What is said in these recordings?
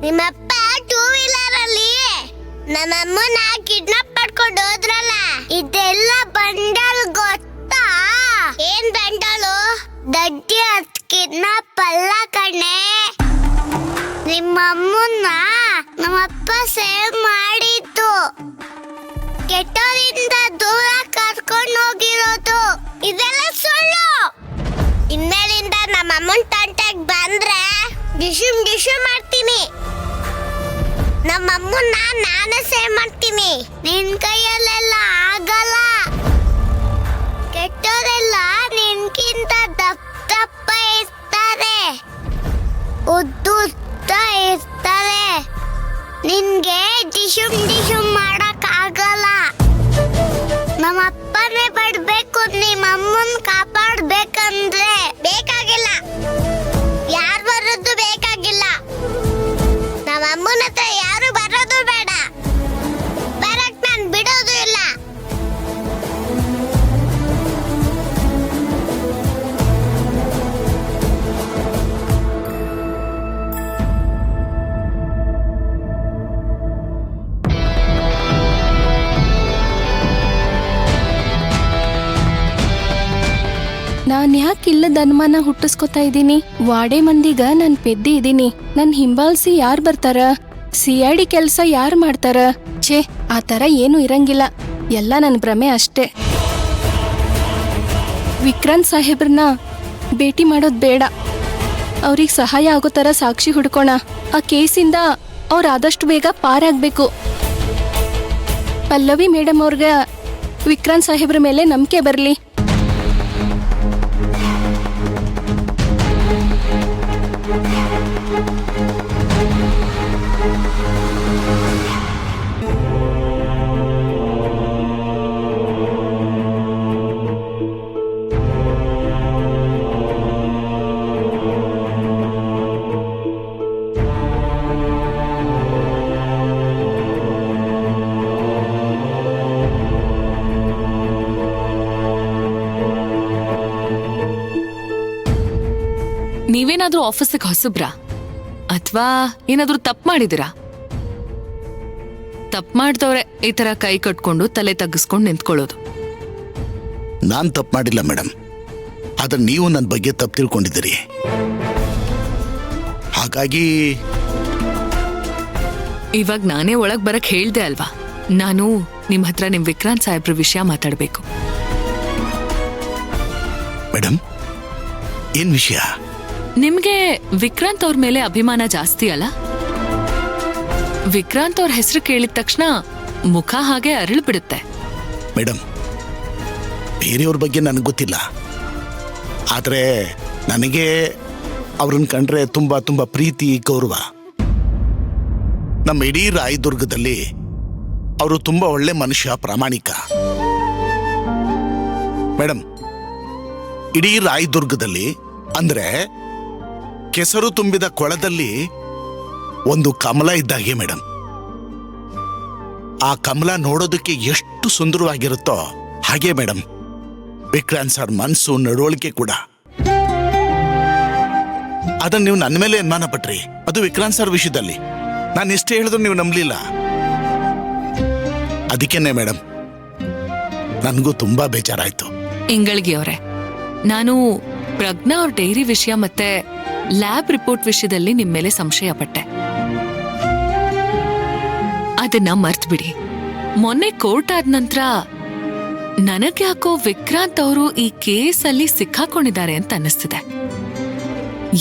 ನಿಮ್ಮಪ್ಪ two wheeler ಅಲ್ಲಿ ನಮ್ಮಮ್ಮನ ಕಿಡ್ನಾಪ್ ಮಾಡ್ಕೊಂಡು ಹೋದ್ರಲ್ಲ, ಇದೆಲ್ಲ ಬಂಡಲ್ ಗೊತ್ತಾ? ಏನ್ ಬಂಡಲು? ದಡ್ಡಿ ಅದ್ ಕಿಡ್ನಾಪ್ ಅಲ್ಲ ಕಣೆ. ನಿಮ್ಮಮ್ಮನ್ನ ನಮ್ಮಪ್ಪ ಸೇವ್ ಮಾಡಿದ್ದು, ಕೆಟ್ಟೋರಿಂದ ದೂರ ಕರ್ಕೊಂಡು ಹೋಗಿರೋದು. ಇದೆಲ್ಲ ಸುಳ್ಳು. ಇನ್ಮೇಲಿಂದ ನಮ್ಮಮ್ಮನ್ ತಂಟೆಗ್ ಬಂದ್ರೆ ಡಿಶುಮ್ ಡಿಶುಮ್ ಮಾಡ್ತೀನಿ. ನಮ್ಮಮ್ಮನ್ನ ನಾನೇ ಸೇವ್ ಮಾಡ್ತೀನಿ. ನಿನ್ ಕೈಯಲ್ಲೆಲ್ಲ ಆಗಲ್ಲ. ಕೆಟ್ಟೋರೆಲ್ಲ ನಿನ್ಕಿಂತ ದಪ್ಪ ಇರ್ತಾರೆ, ಉದ್ದ ಇರ್ತಾರೆ. ನಿನ್ಗೆ ಡಿಶುಮ್ ಡಿಶುಮ್ ಮಾಡಕ್ ಆಗಲ್ಲ. ನಮ್ಮಪ್ಪನೇ ಪಡ್ಬೇಕು. ನಿಮ್ಮಮ್ಮನ್ ಕಾಪಾಡ್ಬೇಕಂದ್ರೆ ಬೇಕಾಗಿಲ್ಲ, ಯಾರು ಬರೋದು ಬೇಕಾಗಿಲ್ಲ. ನಮ್ಮಮ್ಮನ ಹತ್ರ ಯಾರು ಬರೋದು ಬೇಡ. ಬರಕ್ ನಾನ್ ಬಿಡೋದು ಇಲ್ಲ. ನಾನ್ ಯಾಕೆ ಇಲ್ಲದ ಅನುಮಾನ ಹುಟ್ಟಿಸ್ಕೊತಾ ಇದ್ದೀನಿ? ವಾಡೆ ಮಂದಿಗ ನಾನ್ ಪೆದ್ದಿ ಇದೀನಿ. ನನ್ ಹಿಂಬಾಲಿಸಿ ಯಾರ್ ಬರ್ತಾರ? CID ಕೆಲ್ಸ ಯಾರ್ ಮಾಡ್ತಾರ? ಛೇ, ಆ ತರ ಏನು ಇರಂಗಿಲ್ಲ. ಎಲ್ಲ ನನ್ ಭ್ರಮೆ ಅಷ್ಟೇ. ವಿಕ್ರಾಂತ್ ಸಾಹೇಬ್ರನ್ನ ಭೇಟಿ ಮಾಡೋದ್ ಬೇಡ. ಅವ್ರಿಗೆ ಸಹಾಯ ಆಗೋ ತರ ಸಾಕ್ಷಿ ಹುಡ್ಕೋಣ. ಆ ಕೇಸಿಂದ ಅವ್ರ ಆದಷ್ಟು ಬೇಗ ಪಾರಾಗ್ಬೇಕು. ಪಲ್ಲವಿ ಮೇಡಮ್ ಅವ್ರಿಗೆ ವಿಕ್ರಾಂತ್ ಸಾಹೇಬ್ರ ಮೇಲೆ ನಂಬಿಕೆ ಬರ್ಲಿ. ನೀವೇನಾದ್ರೂ ಆಫೀಸಿಗೆ ಹೊಸಬ್ರಾ ಅಥವಾ ಏನಾದ್ರೂ ತಪ್ಪು ಮಾಡಿದಿರಾ? ತಪ್ಪು ಮಾಡ್ದವ್ರೆ ಈ ತರ ಕೈ ಕಟ್ಕೊಂಡು ತಲೆ ತಗ್ಗಿಸ್ಕೊಂಡು ನಿಂತ್ಕೊಳ್ಳೋದು. ನಾನ್ ತಪ್ಪು ಮಾಡಿಲ್ಲ ಮೇಡಮ್, ಆದ್ರೆ ನೀವು ನನ್ನ ಬಗ್ಗೆ ತಪ್ಪು ತಿಳ್ಕೊಂಡಿದ್ದೀರಿ. ಹಾಗಾಗಿ ಇವಾಗ ನಾನೇ ಒಳಗ್ ಬರಕ್ ಹೇಳ್ದೆ ಅಲ್ವಾ, ನಾನು ನಿಮ್ ಹತ್ರ ನಿಮ್ ವಿಕ್ರಾಂತ್ ಸಾಹೇಬ್ರ ವಿಷಯ ಮಾತಾಡ್ಬೇಕು. ಮೇಡಮ್, ಏನ್ ವಿಷಯ? ನಿಮ್ಗೆ ವಿಕ್ರಾಂತ್ ಅವ್ರ ಮೇಲೆ ಅಭಿಮಾನ ಜಾಸ್ತಿ ಅಲ್ಲ? ವಿಕ್ರಾಂತ್ ಅವ್ರ ಹೆಸರು ಕೇಳಿದ ತಕ್ಷಣ ಮುಖ ಹಾಗೆ ಅರಳು ಬಿಡುತ್ತೆ. ಮೇಡಮ್, ಬೇರೆಯವ್ರ ಬಗ್ಗೆ ನನಗೆ ಗೊತ್ತಿಲ್ಲ, ಆದ್ರೆ ನನಗೆ ಅವ್ರನ್ನ ಕಂಡ್ರೆ ತುಂಬಾ ತುಂಬಾ ಪ್ರೀತಿ, ಗೌರವ. ನಮ್ಮ ಇಡೀ ರಾಯದುರ್ಗದಲ್ಲಿ ಅವರು ತುಂಬಾ ಒಳ್ಳೆ ಮನುಷ್ಯ, ಪ್ರಾಮಾಣಿಕ. ಮೇಡಮ್, ಇಡೀ ರಾಯದುರ್ಗದಲ್ಲಿ ಅಂದ್ರೆ ಕೆಸರು ತುಂಬಿದ ಕೊಳದಲ್ಲಿ ಒಂದು ಕಮಲ ಇದ್ದಾಗೆ ಮೇಡಮ್. ಆ ಕಮಲ ನೋಡೋದಕ್ಕೆ ಎಷ್ಟು ಸುಂದರವಾಗಿರುತ್ತೋ ಹಾಗೆ ಮೇಡಮ್ ವಿಕ್ರಾಂತ್ ಸರ್ ಮನಸ್ಸು, ನಡವಳಿಕೆ ಕೂಡ. ಅದನ್ನ ನೀವು ನನ್ನ ಮೇಲೆ ಅನುಮಾನ ಪಟ್ರಿ, ಅದು ವಿಕ್ರಾಂತ್ ಸರ್ ವಿಷಯದಲ್ಲಿ. ನಾನು ಎಷ್ಟೇ ಹೇಳಿದ್ರು ನೀವು ನಂಬಲಿಲ್ಲ. ಅದಕ್ಕೇನೆ ಮೇಡಮ್ ನನಗೂ ತುಂಬಾ ಬೇಜಾರಾಯ್ತು. ಇಂಗಳಿಗೆ ಅವರೇ, ನಾನು ಪ್ರಜ್ಞಾ ಅವ್ರ ಡೈರಿ ವಿಷಯ ಮತ್ತೆ ಲ್ಯಾಬ್ ರಿಪೋರ್ಟ್ ವಿಷಯದಲ್ಲಿ ನಿಮ್ ಮೇಲೆ ಸಂಶಯ ಪಟ್ಟೆ. ಅದನ್ನ ಮರ್ತ್ ಬಿಡಿ. ಮೊನ್ನೆ ಕೋರ್ಟ್ ಆದ ನಂತರ ನನಗ್ಯಾಕೋ ವಿಕ್ರಾಂತ್ ಅವರು ಈ ಕೇಸಲ್ಲಿ ಸಿಕ್ಕಾಕೊಂಡಿದ್ದಾರೆ ಅಂತ ಅನ್ನಿಸ್ತಿದೆ.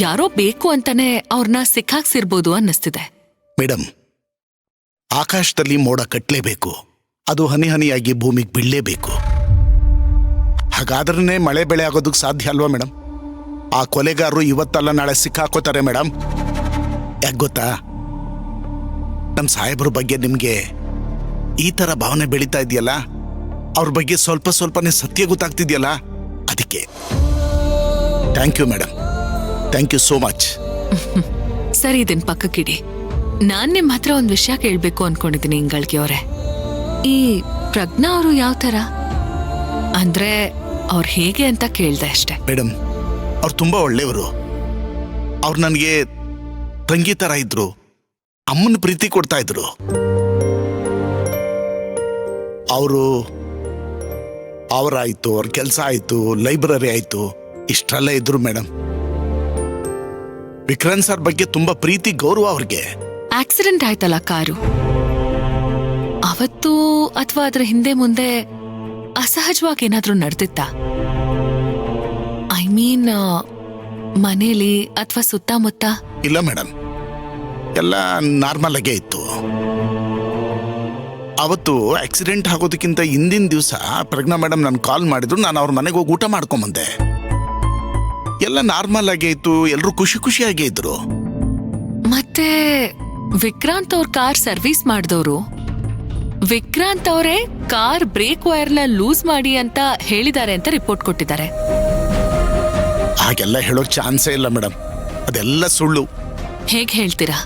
ಯಾರೋ ಬೇಕು ಅಂತಾನೆ ಅವ್ರನ್ನ ಸಿಕ್ಕಾಕ್ಸಿರ್ಬೋದು ಅನ್ನಿಸ್ತಿದೆ. ಮೇಡಮ್, ಆಕಾಶದಲ್ಲಿ ಮೋಡ ಕಟ್ಲೇಬೇಕು, ಅದು ಹನಿ ಹನಿಯಾಗಿ ಭೂಮಿಗೆ ಬೀಳಲೇಬೇಕು. ಹಾಗಾದ್ರೆ ಮಳೆ ಬೆಳೆ ಆಗೋದಕ್ಕೆ ಸಾಧ್ಯ ಅಲ್ವಾ ಮೇಡಮ್? ಆ ಕೊಲೆಗಾರರು ಇವತ್ತಲ್ಲ ನಾಳೆ ಸಿಕ್ಕಾಕೋತಾರೆ ಮೇಡಮ್. ಯಾಕೆ ಗೊತ್ತಾ, ನಮ್ಮ ಸಾಹೇಬ್ರ ಬಗ್ಗೆ ನಿಮ್ಗೆ ಈ ತರ ಭಾವನೆ ಬೆಳೀತಾ ಇದೆಯಲ್ಲ, ಅವ್ರ ಬಗ್ಗೆ ಸ್ವಲ್ಪ ಸ್ವಲ್ಪನೇ ಸತ್ಯ ಗೊತ್ತಾಗ್ತಿದ್ಯಲ್ಲ, ಅದಕ್ಕೆ. Thank you madam, thank you so much. ಸರಿ, ಇದನ್ ಪಕ್ಕಕ್ಕಿಡಿ. ನಾನ್ ನಿಮ್ ಹತ್ರ ಒಂದ್ ವಿಷಯ ಕೇಳ್ಬೇಕು ಅನ್ಕೊಂಡಿದ್ದೀನಿ ಇಂಗಳಿಗೆ ಅವರೇ. ಈ ಪ್ರಜ್ಞಾ ಅವರು ಯಾವ ತರ ಅಂದ್ರೆ ಅವ್ರು ಹೇಗೆ ಅಂತ ಕೇಳ್ದೆ ಅಷ್ಟೇ. ಮೇಡಮ್, ಅವ್ರು ತುಂಬಾ ಒಳ್ಳೆಯವರು. ಅವ್ರು ನನಗೆ ತಂಗಿ ತರ ಇದ್ರು. ಅಮ್ಮನ ಪ್ರೀತಿ ಕೊಡ್ತಾ ಇದ್ರು. ಅವರಾಯ್ತು, ಅವ್ರ ಕೆಲಸ ಆಯ್ತು, ಲೈಬ್ರರಿ ಆಯ್ತು, ಇಷ್ಟೆಲ್ಲ ಇದ್ರು ಮೇಡಮ್. ವಿಕ್ರಾಂತ್ ಸರ್ ಬಗ್ಗೆ ತುಂಬಾ ಪ್ರೀತಿ ಗೌರವ ಅವ್ರಿಗೆ. ಆಕ್ಸಿಡೆಂಟ್ ಆಯ್ತಲ್ಲ ಕಾರು, ಅವತ್ತು ಅಥವಾ ಅದ್ರ ಹಿಂದೆ ಮುಂದೆ ಅಸಹಜವಾಗಿ ಏನಾದ್ರೂ ನಡೆದಿತ್ತಾ? ಐ ಮೀನ್ ಮನೇಲಿ ಅಥವಾ ಸುತ್ತಮುತ್ತ? ಇಲ್ಲ ಮೇಡಮ್, ಎಲ್ಲ ನಾರ್ಮಲ್ ಆಗೇ ಇತ್ತು. ಅವತ್ತು ಆಕ್ಸಿಡೆಂಟ್ ಆಗೋದಕ್ಕಿಂತ ಹಿಂದಿನ ದಿವಸ ಪ್ರಜ್ಞಾ ಮೇಡಮ್ ನಾನು ಕಾಲ್ ಮಾಡಿದ್ರು. ನಾನು ಅವ್ರ ಮನೆಗೆ ಹೋಗಿ ಊಟ ಮಾಡ್ಕೊಂಬಂದೆ. ಎಲ್ಲ ನಾರ್ಮಲ್ ಆಗೇ ಇತ್ತು, ಎಲ್ಲರೂ ಖುಷಿಯಾಗೇ ಇದ್ರು. ಮತ್ತೆ ವಿಕ್ರಾಂತ್ ಅವ್ರ ಕಾರ್ ಸರ್ವಿಸ್ ಮಾಡಿದವರು ವಿಕ್ರಾಂತ್ ಅವರೇ ಕಾರ್ ಬ್ರೇಕ್ ವೈರ್ನ ಲೂಸ್ ಮಾಡಿ ಅಂತ ಹೇಳಿದ್ದಾರೆ ಅಂತ ರಿಪೋರ್ಟ್ ಕೊಟ್ಟಿದ್ದಾರೆ. ಹಾಗೆಲ್ಲ ಹೇಳೋಕ್ ಚಾನ್ಸೇ ಇಲ್ಲ ಮೇಡಮ್, ಅದೆಲ್ಲ ಸುಳ್ಳು. ಹೇಗ್ ಹೇಳ್ತೀರಾ?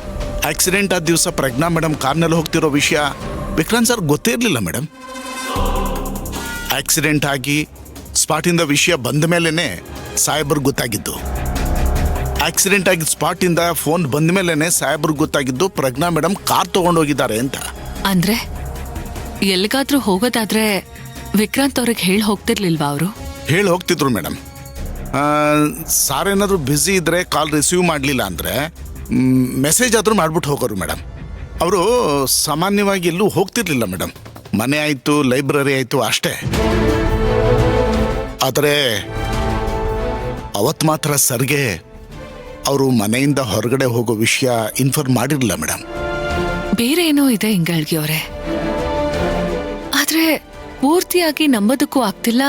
ಆಕ್ಸಿಡೆಂಟ್ ಆದ ದಿವಸ ಪ್ರಜ್ಞಾ ಮೇಡಮ್ ಕಾರ್ನಲ್ಲಿ ಹೋಗ್ತಿರೋ ವಿಷಯ ವಿಕ್ರಾಂತ್ ಸರ್ ಗೊತ್ತೇ ಇರಲಿಲ್ಲ ಮೇಡಮ್. ಆಕ್ಸಿಡೆಂಟ್ ಆಗಿ ಸ್ಪಾಟಿಂದ ವಿಷಯ ಬಂದ ಮೇಲೇನೆ ಸಾಹೇಬ್ರಿಗೆ ಗೊತ್ತಾಗಿದ್ದು. ಆಕ್ಸಿಡೆಂಟ್ ಆಗಿ ಸ್ಪಾಟಿಂದ ಫೋನ್ ಬಂದ ಮೇಲೇನೆ ಸಾಹೇಬ್ರಿಗೆ ಗೊತ್ತಾಗಿದ್ದು ಪ್ರಜ್ಞಾ ಮೇಡಮ್ ಕಾರ್ ತಗೊಂಡೋಗಿದ್ದಾರೆ ಅಂತ. ಅಂದ್ರೆ ಎಲ್ಲಿಗಾದ್ರೂ ಹೋಗೋದಾದ್ರೆ ವಿಕ್ರಾಂತ್ ಅವ್ರಿಗೆ ಹೇಳಿ ಹೋಗ್ತಿರ್ಲಿಲ್ವಾ ಅವರು? ಹೇಳಿ ಹೋಗ್ತಿದ್ರು ಮೇಡಮ್. ಸಾರ್ ಏನಾದರೂ ಬ್ಯುಸಿ ಇದ್ರೆ ಕಾಲ್ ರಿಸೀವ್ ಮಾಡಲಿಲ್ಲ ಅಂದರೆ ಮೆಸೇಜ್ ಆದರೂ ಮಾಡ್ಬಿಟ್ಟು ಹೋಗೋರು ಮೇಡಮ್. ಅವರು ಸಾಮಾನ್ಯವಾಗಿ ಎಲ್ಲೂ ಹೋಗ್ತಿರ್ಲಿಲ್ಲ ಮೇಡಮ್. ಮನೆ ಆಯಿತು, ಲೈಬ್ರರಿ ಆಯಿತು ಅಷ್ಟೇ. ಆದರೆ ಅವತ್ತು ಮಾತ್ರ ಸರ್ಗೆ ಅವರು ಮನೆಯಿಂದ ಹೊರಗಡೆ ಹೋಗೋ ವಿಷಯ ಇನ್ಫಾರ್ಮ್ ಮಾಡಿರಲಿಲ್ಲ ಮೇಡಮ್. ಬೇರೆ ಏನೋ ಇದೆ ಇಂಗಳ್ಗಿ ಅವರೇ, ಆದ್ರೆ ಪೂರ್ತಿಯಾಗಿ ನಂಬೋದಕ್ಕೂ ಆಗ್ತಿಲ್ಲ,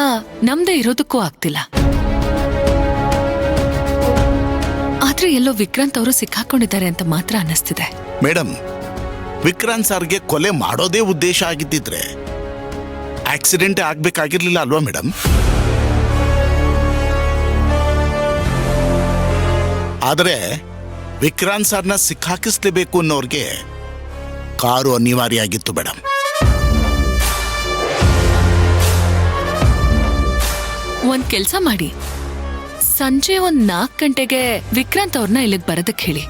ನಮ್ದೇ ಇರೋದಕ್ಕೂ ಆಗ್ತಿಲ್ಲ. ಆದ್ರೆ ಎಲ್ಲೋ ವಿಕ್ರಾಂತ್ ಅವರು ಸಿಕ್ಕಾಕೊಂಡಿದ್ದಾರೆ ಅಂತ ಮಾತ್ರ ಅನ್ನಿಸ್ತಿದೆ ಮೇಡಮ್. ವಿಕ್ರಾಂತ್ ಸರ್ಗೆ ಕೊಲೆ ಮಾಡೋದೇ ಉದ್ದೇಶ ಆಗಿದ್ದಿದ್ರೆ ಆಕ್ಸಿಡೆಂಟ್ ಆಗ್ಬೇಕಾಗಿರ್ಲಿಲ್ಲ ಅಲ್ವಾ ಮೇಡಮ್? ಆದರೆ ವಿಕ್ರಾಂತ್ ಸರ್ನ ಸಿಕ್ಕಾಕಿಸ್ಲೇಬೇಕು ಅನ್ನೋರ್ಗೆ ಕಾರು ಅನಿವಾರ್ಯ ಆಗಿತ್ತು ಮೇಡಮ್. ಒಂದ್ ಕೆಲ್ಸ ಮಾಡಿ, ಸಂಜೆ 4 ಗಂಟೆಗೆ ವಿಕ್ರಾಂತ್ ಅವ್ರನ್ನ ಇಲ್ಲಿಗೆ ಬರೋದಕ್ಕೆ ಹೇಳಿ.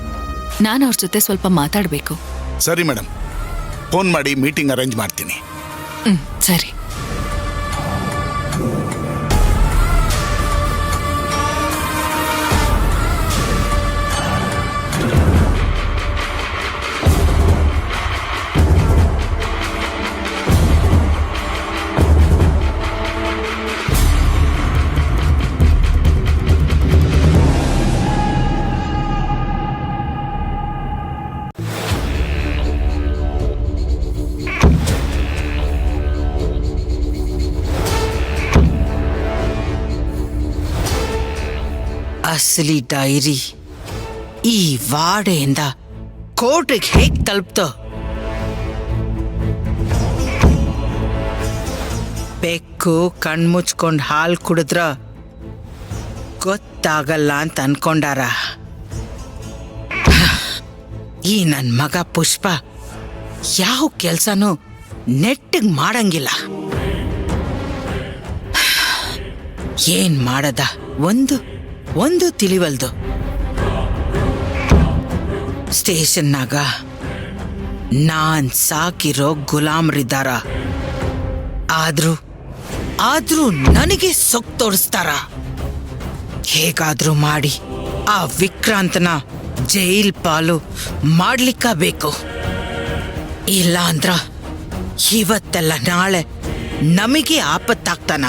ನಾನು ಅವ್ರ ಜೊತೆ ಸ್ವಲ್ಪ ಮಾತಾಡ್ಬೇಕು. ಸರಿ ಮೇಡಮ್, ಫೋನ್ ಮಾಡಿ ಮೀಟಿಂಗ್ ಅರೇಂಜ್ ಮಾಡ್ತೀನಿ. ಸರಿ. ಅಸಲಿ ಡೈರಿ ಈ ವಾಡೆಯಿಂದ ಕೋರ್ಟಿಗೆ ಹೇಗ್ ತಲುಪ್ತೋ? ಬೆಕ್ಕು ಕಣ್ಮುಚ್ಕೊಂಡ್ ಹಾಲು ಕುಡಿದ್ರ ಗೊತ್ತಾಗಲ್ಲ ಅಂತ ಅನ್ಕೊಂಡಾರ. ಈ ನನ್ ಮಗ ಪುಷ್ಪ ಯಾವ ಕೆಲ್ಸನೂ ನೆಟ್ಟಿಗ್ ಮಾಡಂಗಿಲ್ಲ. ಏನ್ ಮಾಡದ ಒಂದು ತಿಳಿವಲ್ದು. ಸ್ಟೇಷನ್ನಾಗ ನಾನ್ ಸಾಕಿರೋ ಗುಲಾಮ್ರಿದ್ದಾರ, ಆದ್ರೂ ನನಗೆ ಸೊಕ್ ತೋರಿಸ್ತಾರ. ಹೇಗಾದ್ರೂ ಮಾಡಿ ಆ ವಿಕ್ರಾಂತನ ಜೈಲ್ ಪಾಲು ಮಾಡ್ಲಿಕ್ಕ ಬೇಕು. ಇಲ್ಲ ಅಂದ್ರ ಇವತ್ತೆಲ್ಲ ನಾಳೆ ನಮಗೆ ಆಪತ್ತಾಗ್ತಾನ.